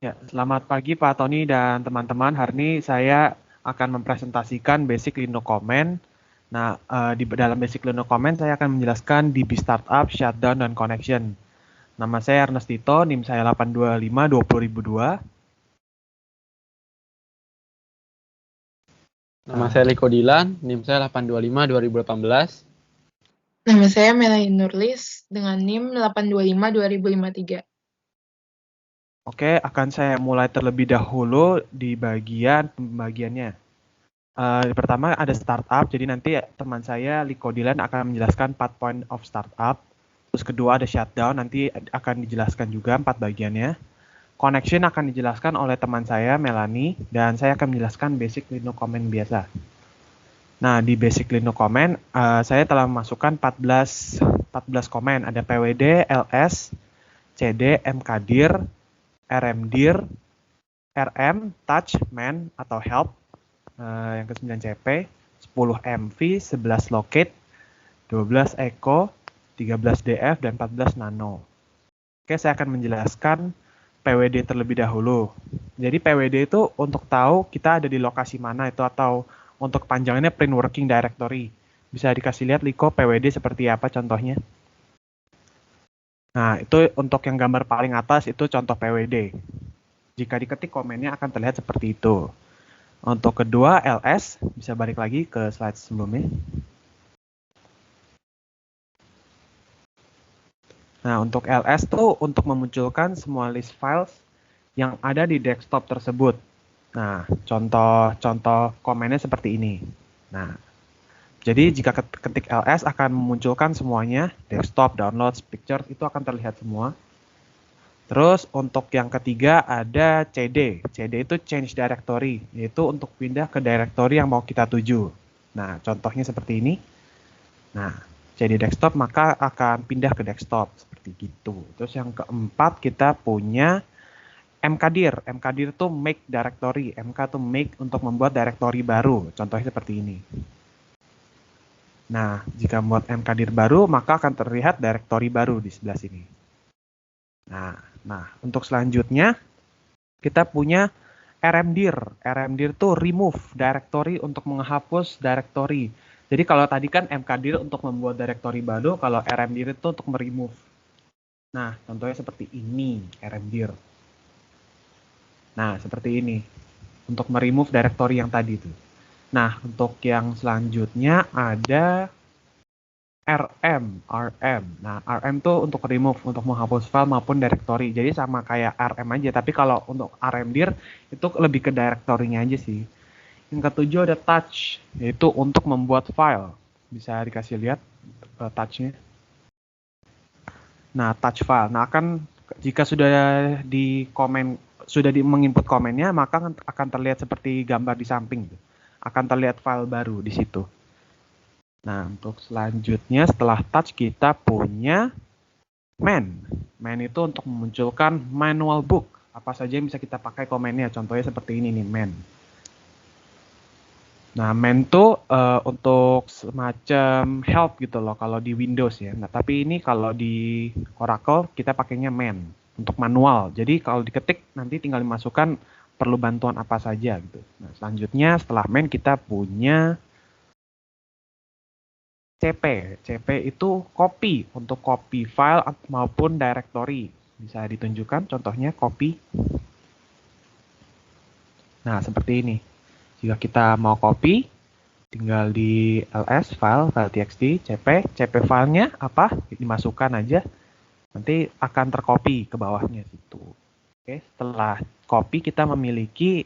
Ya, selamat pagi Pak Tony dan teman-teman. Hari ini saya akan mempresentasikan basic Linux Command. Nah, di dalam basic Linux Command saya akan menjelaskan DB Startup, Shutdown, dan Connection. Nama saya Ernestito, NIM saya 825-20002. Nama saya Liko Dilan, NIM saya 825-2018. Nama saya Melanie Nurlis dengan NIM 825-2053. Oke, akan saya mulai terlebih dahulu di bagian pembagiannya. Pertama ada startup, jadi nanti teman saya Liko Dilan akan menjelaskan 4 point of startup. Terus kedua ada shutdown, nanti akan dijelaskan juga 4 bagiannya. Connection akan dijelaskan oleh teman saya Melanie, dan saya akan menjelaskan basic Linux Command biasa. Nah, di basic Linux Command, saya telah memasukkan 14 command. Ada pwd, ls, cd, mkdir, rmdir, rm, touch, man, atau help, yang ke-9 cp, 10 mv, 11 locate, 12 echo, 13 df, dan 14 nano. Oke, saya akan menjelaskan PWD terlebih dahulu. Jadi PWD itu untuk tahu kita ada di lokasi mana itu, atau untuk panjangannya print working directory. Bisa dikasih lihat Liko PWD seperti apa contohnya. Nah, itu untuk yang gambar paling atas itu contoh PWD. Jika diketik komennya akan terlihat seperti itu. Untuk kedua ls, bisa balik lagi ke slide sebelumnya. Nah, untuk ls tuh untuk memunculkan semua list files yang ada di desktop tersebut. Nah, contoh komennya seperti ini. Nah, jadi jika ketik ls akan memunculkan semuanya, desktop, downloads, pictures, itu akan terlihat semua. Terus untuk yang ketiga ada cd. cd itu change directory, yaitu untuk pindah ke directory yang mau kita tuju. Nah, contohnya seperti ini. Nah, cd desktop maka akan pindah ke desktop, seperti gitu. Terus yang keempat kita punya mkdir. mkdir itu make directory. mk itu make untuk membuat directory baru. Contohnya seperti ini. Nah, jika membuat mkdir baru, maka akan terlihat directory baru di sebelah sini. Nah, untuk selanjutnya, kita punya rmdir. rmdir itu remove directory untuk menghapus directory. Jadi kalau tadi kan mkdir untuk membuat directory baru, kalau rmdir itu untuk meremove. Nah, contohnya seperti ini, rmdir. Nah, seperti ini. Untuk meremove directory yang tadi itu. Nah, untuk yang selanjutnya ada rm. Nah, rm itu untuk remove, untuk menghapus file maupun directory. Jadi sama kayak rm aja, tapi kalau untuk rmdir itu lebih ke directory-nya aja sih. Yang ketujuh ada touch, yaitu untuk membuat file. Bisa dikasih lihat touch-nya. Nah, touch file. Nah, jika sudah menginput komennya, maka akan terlihat seperti gambar di samping. Akan terlihat file baru di situ. Nah, untuk selanjutnya setelah touch kita punya man. Man itu untuk memunculkan manual book. Apa saja yang bisa kita pakai komennya. Contohnya seperti ini nih, man. Nah, man itu untuk semacam help gitu loh kalau di Windows ya. Nah, tapi ini kalau di Oracle kita pakainya man untuk manual. Jadi kalau diketik nanti tinggal dimasukkan perlu bantuan apa saja gitu. Nah, selanjutnya setelah man kita punya CP. CP itu copy, untuk copy file maupun directory. Bisa ditunjukkan contohnya copy. Nah, seperti ini. Jika kita mau copy, tinggal di ls file txt, cp filenya apa? Dimasukkan aja. Nanti akan tercopy ke bawahnya situ. Oke, setelah copy kita memiliki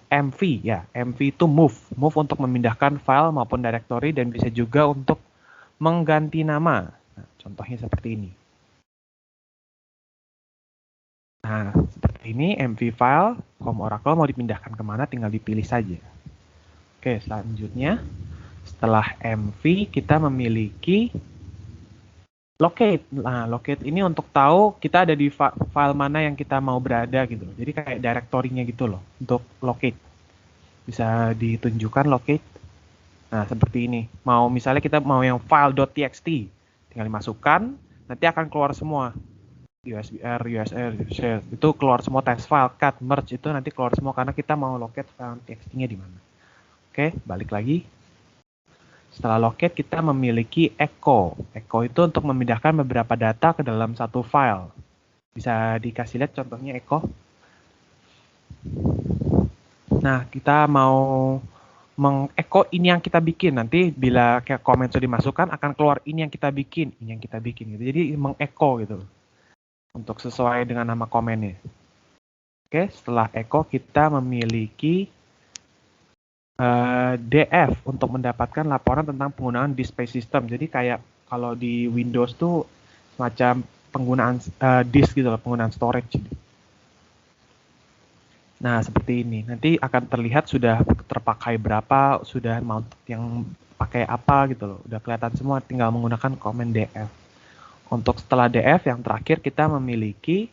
mv ya. mv itu move untuk memindahkan file maupun directory dan bisa juga untuk mengganti nama. Nah, contohnya seperti ini. Nah, seperti ini mv file home Oracle mau dipindahkan kemana tinggal dipilih saja. Oke, selanjutnya setelah mv kita memiliki locate. Nah, locate ini untuk tahu kita ada di file mana yang kita mau berada gitu. Jadi kayak directory-nya gitu loh untuk locate. Bisa ditunjukkan locate. Nah, seperti ini. Misalnya kita mau yang file.txt, tinggal dimasukkan, nanti akan keluar semua. USBR, USR, share itu keluar semua text file, cut, merge itu nanti keluar semua karena kita mau locate file txt-nya di mana. Oke, balik lagi. Setelah locate kita memiliki echo. Echo itu untuk memindahkan beberapa data ke dalam satu file. Bisa dikasih lihat contohnya echo. Nah, kita mau mengecho ini yang kita bikin. Nanti bila komen sudah dimasukkan akan keluar ini yang kita bikin, gitu. Jadi mengecho gitu. Untuk sesuai dengan nama komennya. Oke, setelah echo kita memiliki DF untuk mendapatkan laporan tentang penggunaan display system. Jadi kayak kalau di Windows tuh semacam penggunaan disk gitu loh, penggunaan storage. Nah, seperti ini. Nanti akan terlihat sudah terpakai berapa, sudah mount yang pakai apa gitu loh. Udah kelihatan semua, tinggal menggunakan komen DF. Untuk setelah DF yang terakhir kita memiliki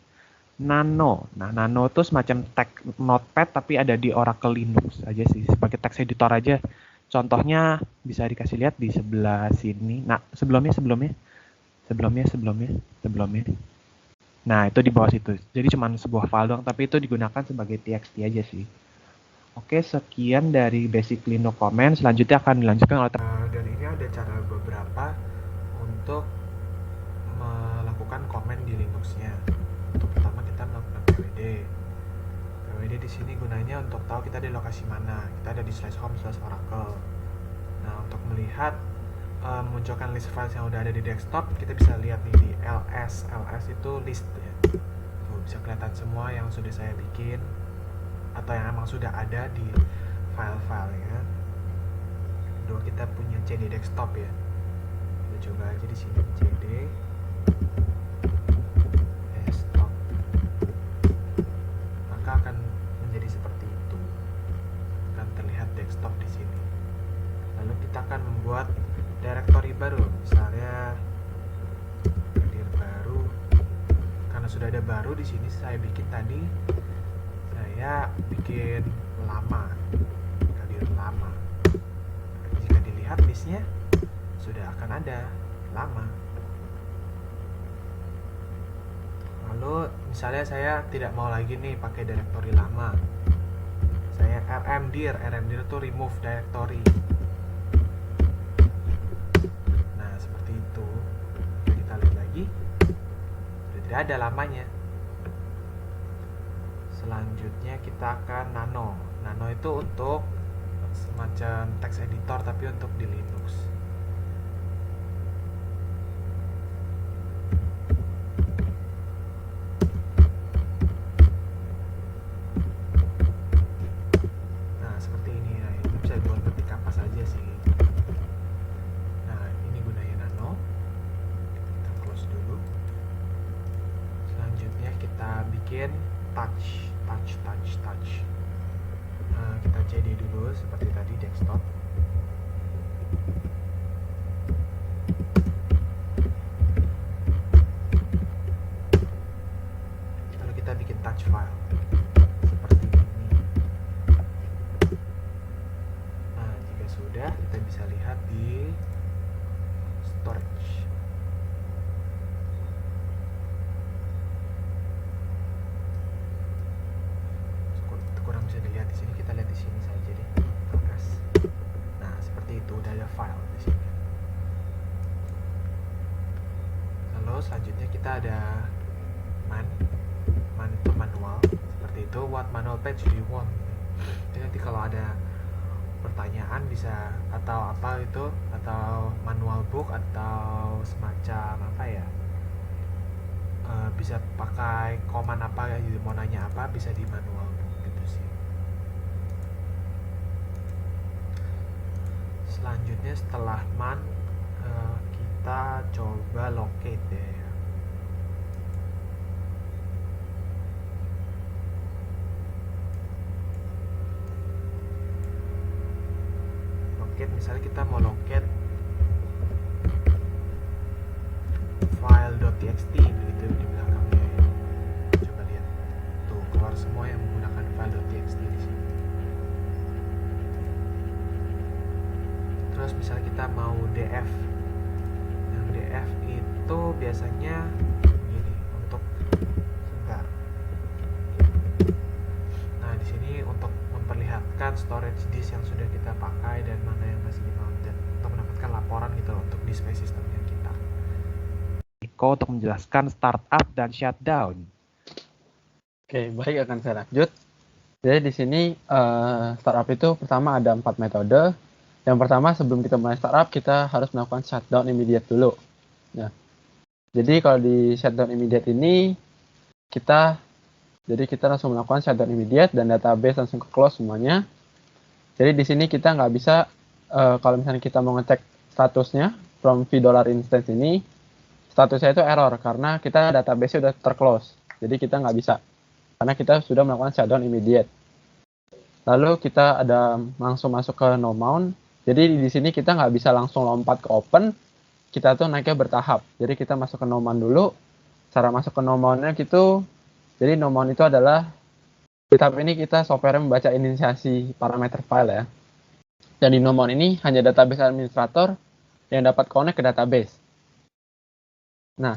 Nano. Nah, Nano itu semacam text notepad tapi ada di Oracle Linux aja sih, sebagai text editor aja. Contohnya bisa dikasih lihat di sebelah sini. Nah, sebelumnya. Nah, itu di bawah situ. Jadi cuma sebuah file doang, tapi itu digunakan sebagai txt aja sih. Oke, sekian dari basic Linux comment. Selanjutnya akan dilanjutkan oleh dan ini ada cara beberapa untuk melakukan komen di Linux-nya. Untuk pertama kita melakukan pwd. Pwd di sini gunanya untuk tahu kita di lokasi mana. Kita ada di /home/oracle. Nah, untuk melihat munculkan list files yang udah ada di desktop, kita bisa lihat nih di ls. ls itu list ya. Tuh, bisa kelihatan semua yang sudah saya bikin atau yang emang sudah ada di file-filenya. Kedua, kita punya cd desktop ya. Kita coba aja di sini cd desktop. Maka akan menjadi seperti itu. Akan terlihat desktop di sini. Lalu kita akan membuat directory baru, misalnya dir baru. Karena sudah ada baru di sini, saya bikin tadi, saya bikin lama, dir lama. Jika dilihat listnya sudah akan ada lama. Lalu misalnya saya tidak mau lagi nih pakai directory lama, saya rmdir itu remove directory. Tidak ada lamanya. Selanjutnya kita akan Nano. Nano itu untuk semacam text editor tapi untuk di Linux. Nah, seperti ini. Nah, ini bisa buat ketik apa saja sih. Nah, ini gunanya Nano. Kita close dulu. Selanjutnya kita bikin touch. Nah, kita cd dulu seperti tadi desktop. Lalu kita bikin touch file seperti ini. Nah, jika sudah, kita bisa lihat di storage. Kurang bisa dilihat di sini, kita lihat di sini saja deh. Nah, seperti itu, udah ada file di sini. Lalu selanjutnya kita ada man itu manual, seperti itu. What manual page do you want? Jadi nanti kalau ada pertanyaan bisa, atau apa itu, atau manual book atau semacam apa ya, bisa pakai command apa ya, jadi mau nanya apa bisa di manual book gitu sih. Selanjutnya setelah man, kita coba locate deh. Locate, misalnya kita mau locate file.txt begitu di belakangnya. Coba lihat, tuh keluar semua yang menggunakan file.txt di sini. Terus misalnya kita mau df, yang df itu biasanya gini, untuk storage disk yang sudah kita pakai dan mana yang masih mounted untuk mendapatkan laporan gitu loh untuk display sistemnya kita. Iko untuk menjelaskan startup dan shutdown. Oke, baik, akan saya lanjut. Jadi di sini startup itu pertama ada 4 metode. Yang pertama, sebelum kita mulai startup, kita harus melakukan shutdown immediate dulu. Nah, jadi kalau di shutdown immediate ini kita langsung melakukan shutdown immediate dan database langsung ke close semuanya. Jadi di sini kita nggak bisa kalau misalnya kita mau ngecek statusnya from $v instance ini, statusnya itu error karena kita database udah terclose. Jadi kita nggak bisa karena kita sudah melakukan shutdown immediate. Lalu kita ada langsung masuk ke no mount. Jadi di sini kita nggak bisa langsung lompat ke open, kita tuh naiknya bertahap. Jadi kita masuk ke no mount dulu. Cara masuk ke no mount-nya gitu, jadi no mount itu adalah di tahap ini kita software membaca inisiasi parameter file ya. Dan di no mount ini hanya database administrator yang dapat connect ke database. Nah,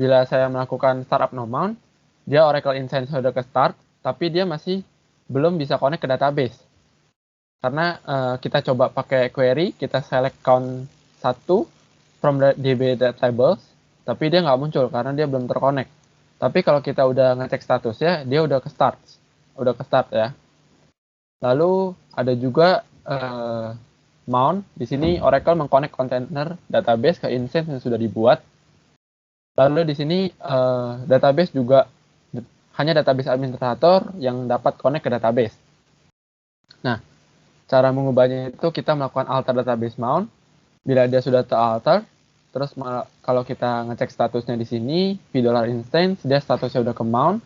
bila saya melakukan startup no mount, dia Oracle instance sudah ke start, tapi dia masih belum bisa connect ke database. Karena kita coba pakai query, kita select count 1 from the DB tables, tapi dia nggak muncul karena dia belum terconnect. Tapi kalau kita udah ngecek statusnya, dia udah ke start ya. Lalu ada juga mount. Di sini Oracle mengconnect container database ke instance yang sudah dibuat. Lalu di sini database juga hanya database administrator yang dapat connect ke database. Nah, cara mengubahnya itu kita melakukan alter database mount. Bila dia sudah teralter, terus kalau kita ngecek statusnya di sini, $instance, dia statusnya udah ke mount.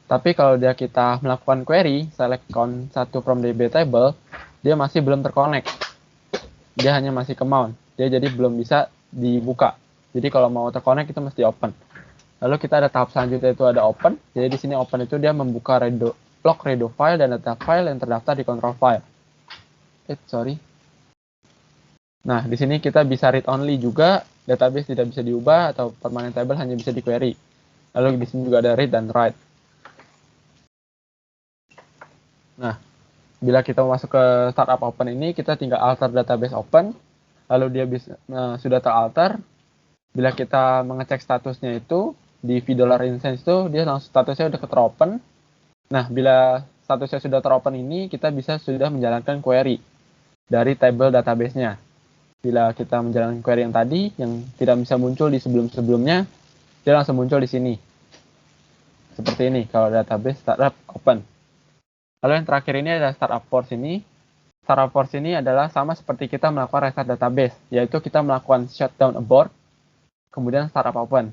Tapi kalau kita melakukan query, select count 1 from DB table, dia masih belum terconnect. Dia hanya masih ke mount. Dia jadi belum bisa dibuka. Jadi kalau mau terconnect itu mesti open. Lalu kita ada tahap selanjutnya itu ada open. Jadi di sini open itu dia membuka log redo file dan data file yang terdaftar di control file. Nah, di sini kita bisa read only juga, database tidak bisa diubah atau permanent table hanya bisa di query. Lalu di sini juga ada read dan write. Nah, bila kita masuk ke startup open ini, kita tinggal alter database open, lalu dia sudah teralter. Bila kita mengecek statusnya itu di $instance itu dia langsung statusnya udah teropen. Nah, bila statusnya sudah teropen ini, kita bisa sudah menjalankan query dari table database-nya. Bila kita menjalankan query yang tadi, yang tidak bisa muncul di sebelum-sebelumnya, dia langsung muncul di sini. Seperti ini, kalau database startup open. Lalu yang terakhir ini adalah startup force ini. Startup force ini adalah sama seperti kita melakukan restart database, yaitu kita melakukan shutdown abort, kemudian startup open.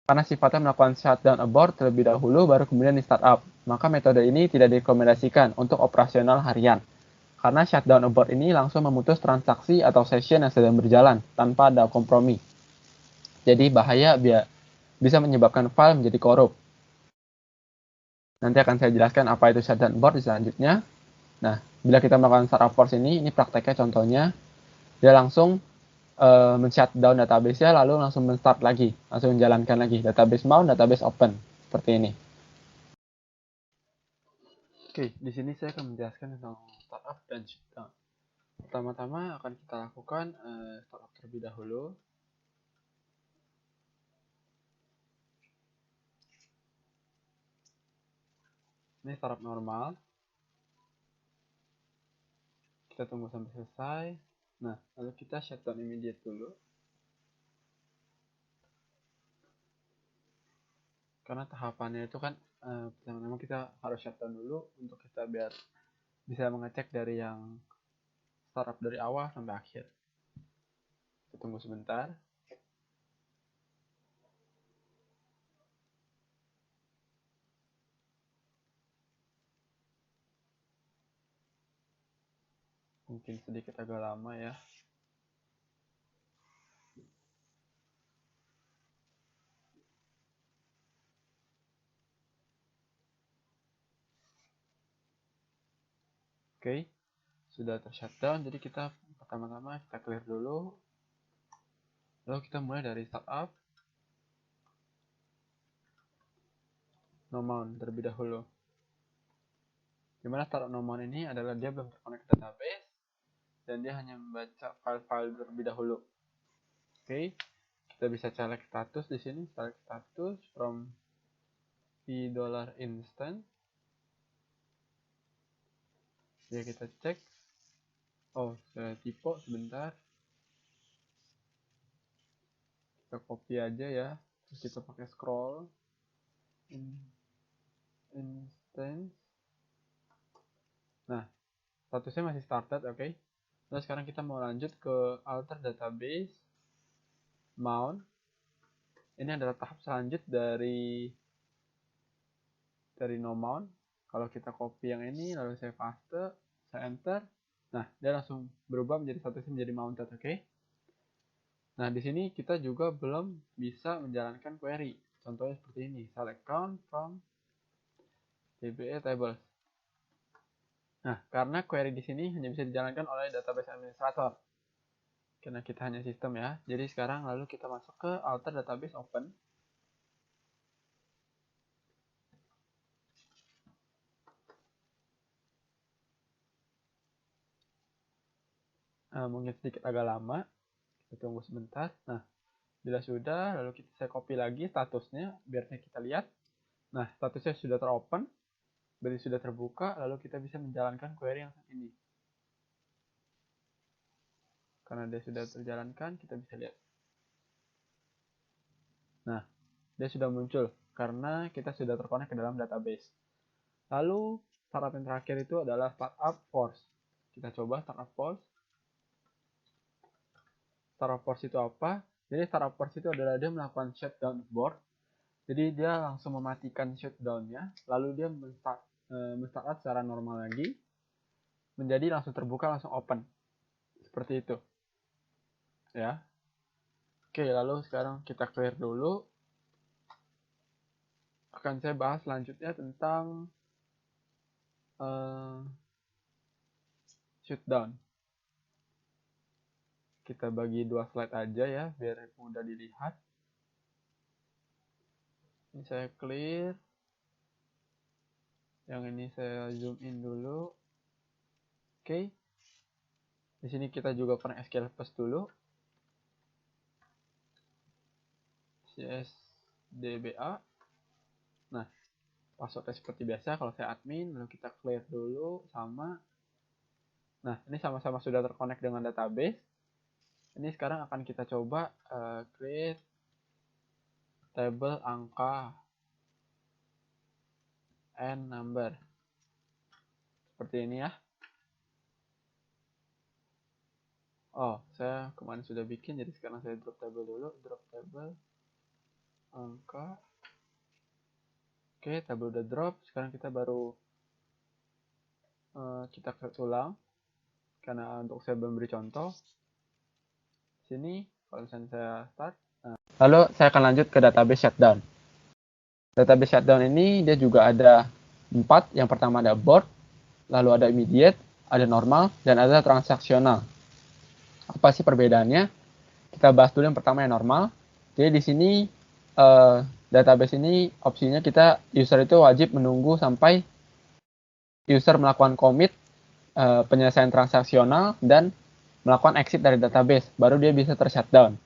Karena sifatnya melakukan shutdown abort terlebih dahulu, baru kemudian di startup. Maka metode ini tidak direkomendasikan untuk operasional harian. Karena shutdown abort ini langsung memutus transaksi atau session yang sedang berjalan tanpa ada kompromi. Jadi bahaya bisa menyebabkan file menjadi korup. Nanti akan saya jelaskan apa itu shutdown abort di selanjutnya. Nah, bila kita melakukan startup force ini prakteknya contohnya, dia langsung men-shutdown database-nya lalu langsung men-start lagi, langsung menjalankan lagi database mount, database open seperti ini. Oke, di sini saya akan menjelaskan tentang startup dan shutdown. Pertama-tama akan kita lakukan startup terlebih dahulu. Ini startup normal. Kita tunggu sampai selesai. Nah, lalu kita shutdown immediate dulu. Karena tahapannya itu kan pertama-tama kita harus shutdown dulu untuk kita biar bisa mengecek dari yang startup dari awal sampai akhir. Kita tunggu sebentar. Mungkin sedikit agak lama ya. Oke, sudah ter-shutdown. Jadi kita pertama-tama kita clear dulu. Lalu kita mulai dari startup. No mount terlebih dahulu. Dimana start unknown ini adalah dia belum terkonek ke database dan dia hanya membaca file-file terlebih dahulu. Oke, kita bisa select status di sini, select status from $instant. Ya, kita cek. Oh, saya typo sebentar. Kita copy aja ya. Terus kita pakai scroll. Instance. Nah, statusnya masih started, oke. Nah, sekarang kita mau lanjut ke alter database mount. Ini adalah tahap selanjut dari no mount. Kalau kita copy yang ini, lalu saya paste, saya enter. Nah, dia langsung berubah menjadi statusnya menjadi mounted, oke. Nah, di sini kita juga belum bisa menjalankan query. Contohnya seperti ini, select count from DBA tables. Nah, karena query di sini hanya bisa dijalankan oleh database administrator. Karena kita hanya sistem ya. Jadi sekarang lalu kita masuk ke alter database open. Mungkin sedikit agak lama. Kita tunggu sebentar. Nah, bila sudah, lalu saya copy lagi statusnya biar kita lihat. Nah, statusnya sudah teropen, berarti sudah terbuka, lalu kita bisa menjalankan query yang ini. Karena dia sudah terjalankan, kita bisa lihat. Nah, dia sudah muncul karena kita sudah terkonek ke dalam database. Lalu, startup yang terakhir itu adalah startup force. Kita coba startup force. Startup force itu apa? Jadi startup force itu adalah dia melakukan shutdown board. Jadi dia langsung mematikan shutdown-nya, lalu dia men-startup secara normal lagi, menjadi langsung terbuka, langsung open. Seperti itu. Ya. Oke, lalu sekarang kita clear dulu. Akan saya bahas selanjutnya tentang shutdown. Kita bagi 2 slide aja ya, biar mudah dilihat. Ini saya clear. Yang ini saya zoom in dulu. Oke. Di sini kita juga pernah SQL Post dulu. CSDBA. Nah, passwordnya seperti biasa kalau saya admin, lalu kita clear dulu sama. Nah, ini sama-sama sudah terkonek dengan database. Ini sekarang akan kita coba create table angka and number. Seperti ini ya. Oh, saya kemarin sudah bikin, jadi sekarang saya drop table dulu. Drop table angka. Oke, table udah drop. Sekarang kita baru kita create ulang. Karena untuk saya belum beri contoh. Sini, kalau misalnya saya start. Nah, lalu saya akan lanjut ke database shutdown. Database shutdown ini dia juga ada 4. Yang pertama ada board, lalu ada immediate, ada normal, dan ada transaksional. Apa sih perbedaannya? Kita bahas dulu yang pertama yang normal. Jadi di sini database ini opsinya kita user itu wajib menunggu sampai user melakukan commit penyelesaian transaksional dan melakukan exit dari database, baru dia bisa tershutdown.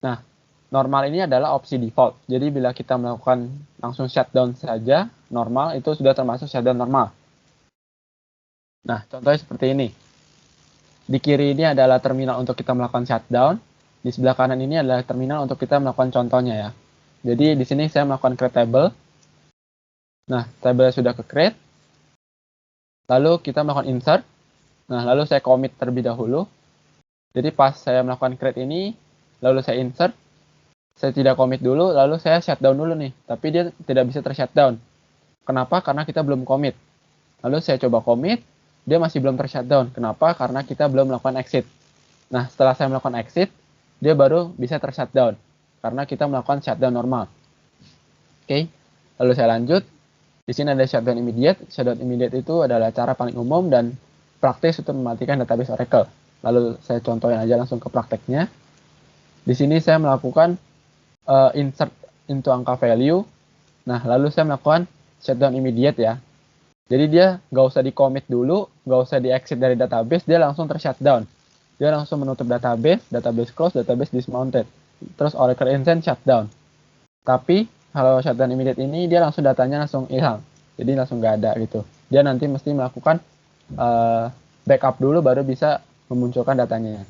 Nah, normal ini adalah opsi default. Jadi bila kita melakukan langsung shutdown saja, normal itu sudah termasuk shutdown normal. Nah, contohnya seperti ini. Di kiri ini adalah terminal untuk kita melakukan shutdown. Di sebelah kanan ini adalah terminal untuk kita melakukan contohnya ya. Jadi di sini saya melakukan create table. Nah, table sudah ke create. Lalu kita melakukan insert. Nah, lalu saya commit terlebih dahulu. Jadi pas saya melakukan create ini, lalu saya insert. Saya tidak commit dulu, lalu saya shutdown dulu nih. Tapi dia tidak bisa tershutdown. Kenapa? Karena kita belum commit. Lalu saya coba commit, dia masih belum tershutdown. Kenapa? Karena kita belum melakukan exit. Nah, setelah saya melakukan exit, dia baru bisa tershutdown. Karena kita melakukan shutdown normal. Oke, lalu saya lanjut. Di sini ada shutdown immediate. Shutdown immediate itu adalah cara paling umum dan praktis untuk mematikan database Oracle. Lalu saya contohin aja langsung ke prakteknya. Di sini saya melakukan insert into angka value. Nah, lalu saya melakukan shutdown immediate ya. Jadi dia nggak usah di commit dulu, nggak usah di exit dari database, dia langsung ter-shutdown. Dia langsung menutup database, database close, database dismounted. Terus Oracle Instance shutdown. Tapi kalau shutdown immediate ini dia langsung datanya langsung hilang. Jadi langsung nggak ada gitu. Dia nanti mesti melakukan backup dulu baru bisa memunculkan datanya.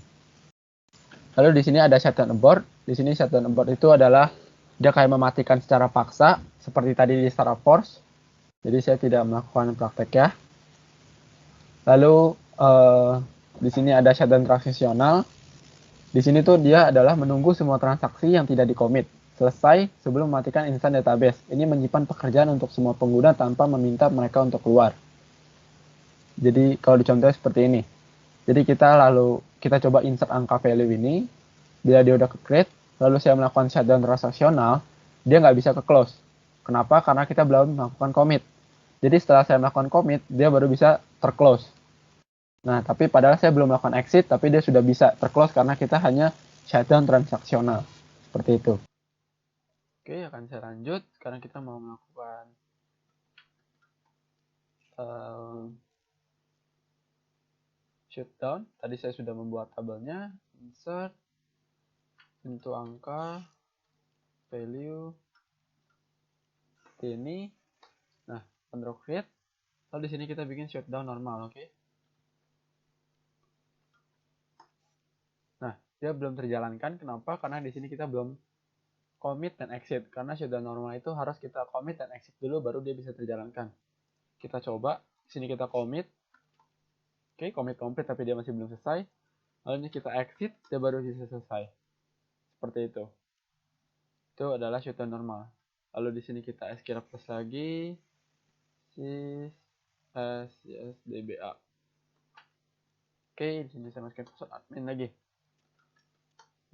Lalu di sini ada shutdown abort. Di sini shutdown abort itu adalah dia kayak mematikan secara paksa seperti tadi di startup force. Jadi saya tidak melakukan praktek ya. Lalu di sini ada shutdown transisional. Di sini tuh dia adalah menunggu semua transaksi yang tidak di-commit selesai sebelum mematikan instant database. Ini menyimpan pekerjaan untuk semua pengguna tanpa meminta mereka untuk keluar. Jadi kalau dicontoh seperti ini. Jadi kita coba insert angka value ini. Bila dia udah ke-create, lalu saya melakukan shutdown transaksional, dia nggak bisa ke-close. Kenapa? Karena kita belum melakukan commit. Jadi setelah saya melakukan commit, dia baru bisa ter-close. Nah, tapi padahal saya belum melakukan exit, tapi dia sudah bisa ter-close karena kita hanya shutdown transaksional. Seperti itu. Oke, akan saya lanjut. Sekarang kita mau melakukan shutdown. Tadi saya sudah membuat tabelnya. Insert, into angka, value, seperti ini. Nah, control create. Lalu di sini kita bikin shutdown normal, oke? Nah, dia belum terjalankan. Kenapa? Karena di sini kita belum commit dan exit. Karena shutdown normal itu harus kita commit dan exit dulu baru dia bisa terjalankan. Kita coba. Di sini kita commit. Oke, commit complete tapi dia masih belum selesai. Lalu ini kita exit, dia baru bisa selesai. Seperti itu. Itu adalah shutdown normal. Lalu di sini kita SQL plus lagi. sysdba. Oke, di sini saya masukin password admin lagi.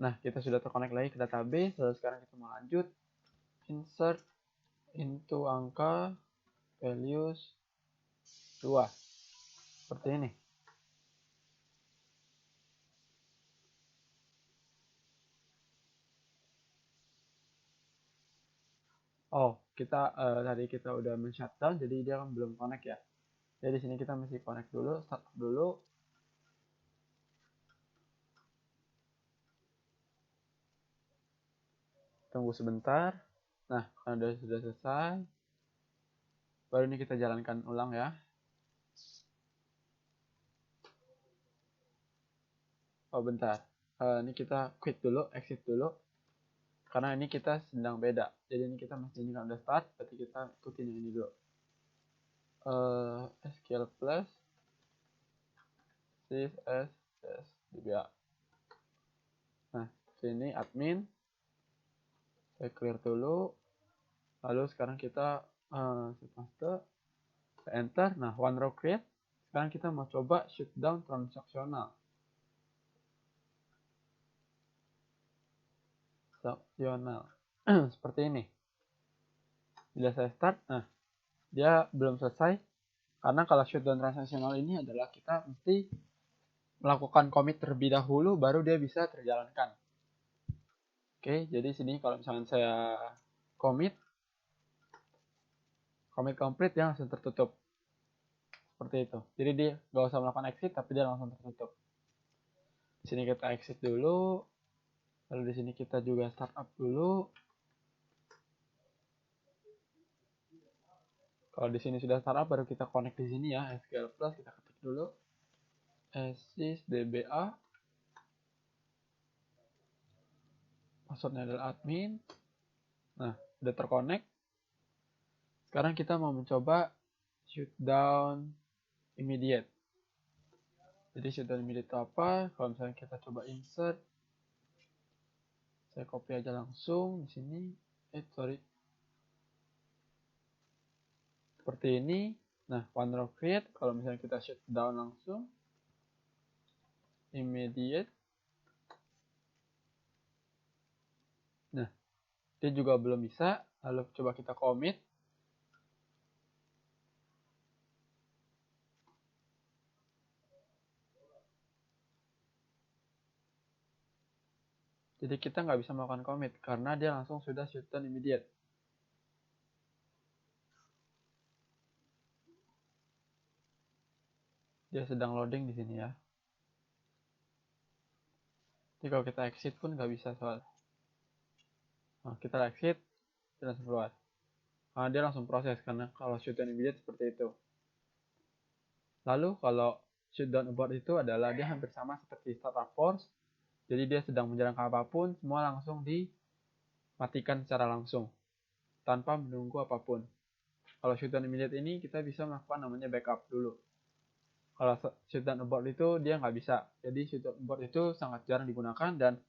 Nah, kita sudah terkonek lagi ke database. Lalu sekarang kita mau lanjut. Insert into angka values 2. Seperti ini. Oh, tadi kita udah men-shutdown, jadi dia kan belum connect ya. Jadi di sini kita mesti connect dulu, start dulu. Tunggu sebentar. Nah, karena sudah selesai, baru ini kita jalankan ulang ya. Oh, bentar. Ini kita quit dulu, exit dulu. Karena ini kita sedang beda. Jadi ini kita masih ini kan udah start, berarti kita ikutin yang ini dulu. SQL plus sysdba. Nah, sini admin. Saya clear dulu. Lalu sekarang kita paste, enter. Nah, one row create. Sekarang kita mau coba shutdown transaksional. Seperti ini. Bila saya start, nah dia belum selesai. Karena kalau shutdown transaksional ini adalah kita mesti melakukan commit terlebih dahulu, baru dia bisa terjalankan. Oke, jadi sini kalau misalnya saya commit complete, dia langsung tertutup. Seperti itu. Jadi dia nggak usah melakukan exit, tapi dia langsung tertutup. Di sini kita exit dulu. Lalu di sini kita juga startup dulu. Kalau di sini sudah startup, baru kita connect di sini ya, SQL Plus kita ketik dulu. sysdba. Passwordnya adalah admin. Nah, udah terconnect. Sekarang kita mau mencoba shutdown immediate. Jadi shutdown immediate itu apa? Kalau misalnya kita coba insert, saya copy aja langsung di sini. Seperti ini. Nah, one row create. Kalau misalnya kita shutdown langsung, immediate. Nah, dia juga belum bisa. Lalu coba kita commit. Jadi kita nggak bisa melakukan commit karena dia langsung sudah shutdown immediate. Dia sedang loading di sini ya. Jadi kalau kita exit pun nggak bisa soal. Nah, kita exit, dan langsung keluar. Nah, dia langsung proses karena kalau shutdown immediate seperti itu. Lalu kalau shutdown abort itu adalah dia hampir sama seperti startup force. Jadi dia sedang menjalankan apapun, semua langsung dimatikan secara langsung tanpa menunggu apapun. Kalau shutdown immediate ini kita bisa melakukan namanya backup dulu. Kalau shutdown abort itu dia nggak bisa. Jadi shutdown abort itu sangat jarang digunakan dan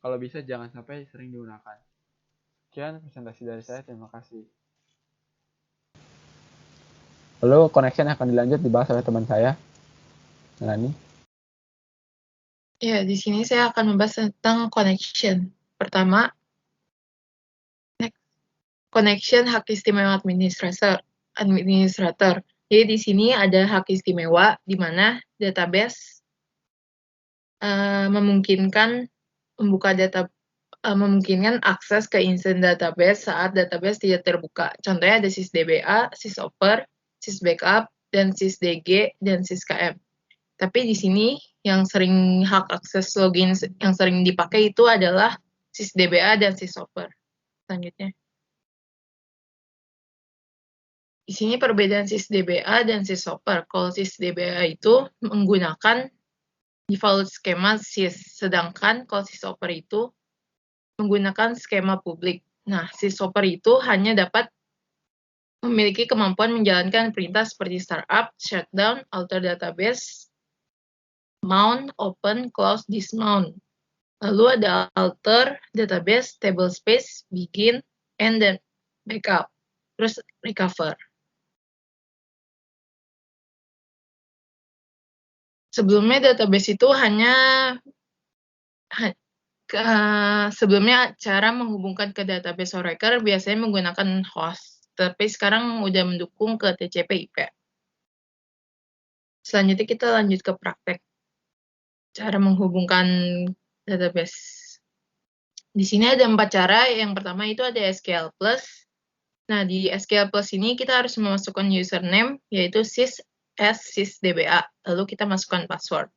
kalau bisa jangan sampai sering digunakan. Sekian presentasi dari saya, terima kasih. Lalu connection akan dilanjut dibahas oleh teman saya, Melani. Ya, di sini saya akan membahas tentang connection. Pertama, connection hak istimewa administrator. Jadi di sini ada hak istimewa di mana database memungkinkan memungkinkan akses ke instant database saat database tidak terbuka. Contohnya ada sysdba, sysoper, sysbackup, dan sysdg, dan syskm. Tapi di sini yang sering hak akses login yang sering dipakai itu adalah sysdba dan sysoper. Selanjutnya. Di sini perbedaan sysdba dan sysoper. Kalau sysdba itu menggunakan default skema sys, sedangkan kalau sysoper itu menggunakan skema publik. Nah, sysoper itu hanya dapat memiliki kemampuan menjalankan perintah seperti startup, shutdown, alter database, mount, open, close, dismount. Lalu ada alter, database, table space, begin, and then backup. Terus recover. Sebelumnya database itu sebelumnya cara menghubungkan ke database Oracle biasanya menggunakan host, tapi sekarang udah mendukung ke TCP/IP. Selanjutnya kita lanjut ke praktek cara menghubungkan database. Di sini ada 4 cara. Yang pertama itu ada SQL+. Nah, di SQL+ ini kita harus memasukkan username, yaitu sysdba. Lalu kita masukkan password.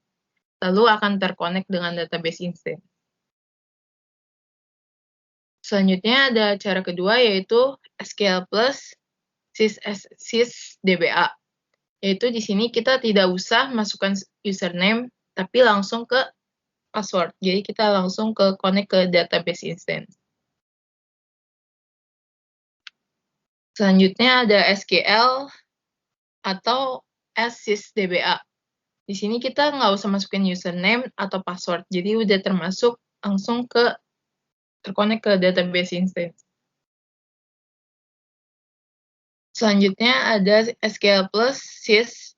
Lalu akan terkonek dengan database instance. Selanjutnya ada cara kedua, yaitu SQL+ sysdba. Yaitu di sini kita tidak usah masukkan username, tapi langsung ke password. Jadi kita langsung connect ke database instance. Selanjutnya ada SQL atau sysdba. Di sini kita nggak usah masukin username atau password. Jadi udah termasuk langsung terkonek ke database instance. Selanjutnya ada SQL+ sys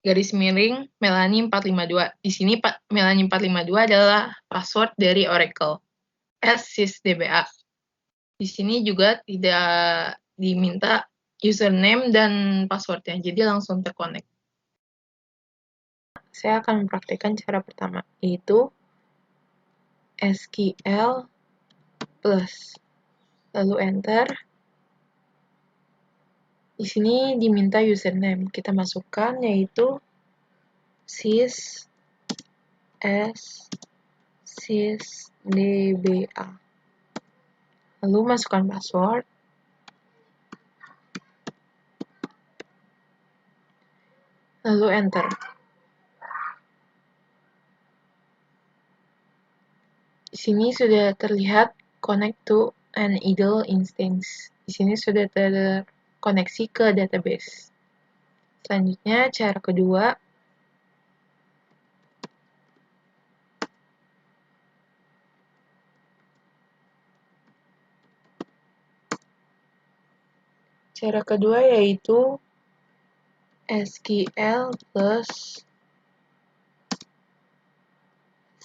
Melani 452. Di sini Melani 452 adalah password dari Oracle. Sysdba. Di sini juga tidak diminta username dan passwordnya, jadi langsung terkonek. Saya akan mempraktikkan cara pertama, yaitu SQL+. Lalu enter. Di sini diminta username. Kita masukkan yaitu sysdba. Lalu masukkan password. Lalu enter. Di sini sudah terlihat connect to an idle instance. Di sini sudah terkoneksi ke database. Selanjutnya, cara kedua. Cara kedua yaitu SQL+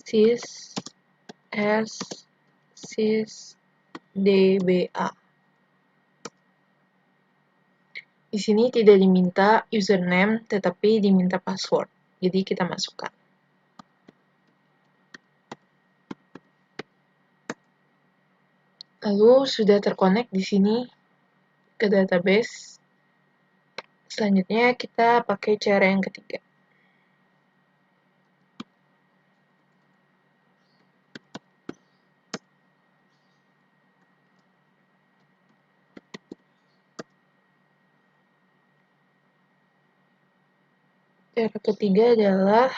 sysdba. Di sini tidak diminta username, tetapi diminta password. Jadi kita masukkan. Lalu sudah terkonek di sini ke database. Selanjutnya kita pakai cara yang ketiga. Cara ketiga adalah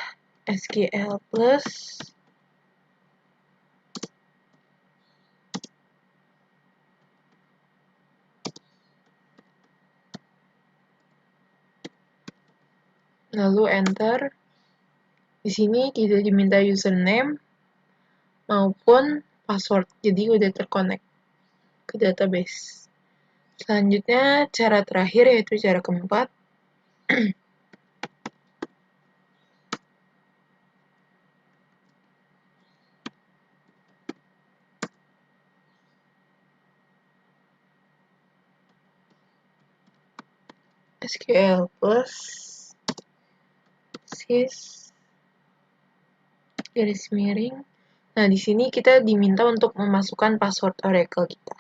SQL plus lalu enter. Di sini tidak diminta username maupun password, jadi udah terkonek ke database. Selanjutnya cara terakhir yaitu cara keempat. SQL plus sys garis miring. Nah, di sini kita diminta untuk memasukkan password Oracle kita.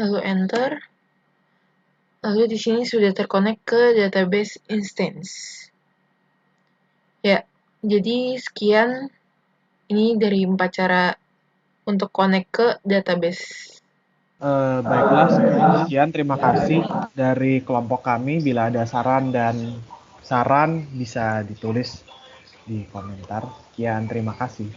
Lalu enter. Lalu di sini sudah terkonek ke database instance. Ya, jadi sekian ini dari 4 cara untuk connect ke database. Baiklah, sekian terima kasih dari kelompok kami. Bila ada saran bisa ditulis di komentar. Sekian terima kasih.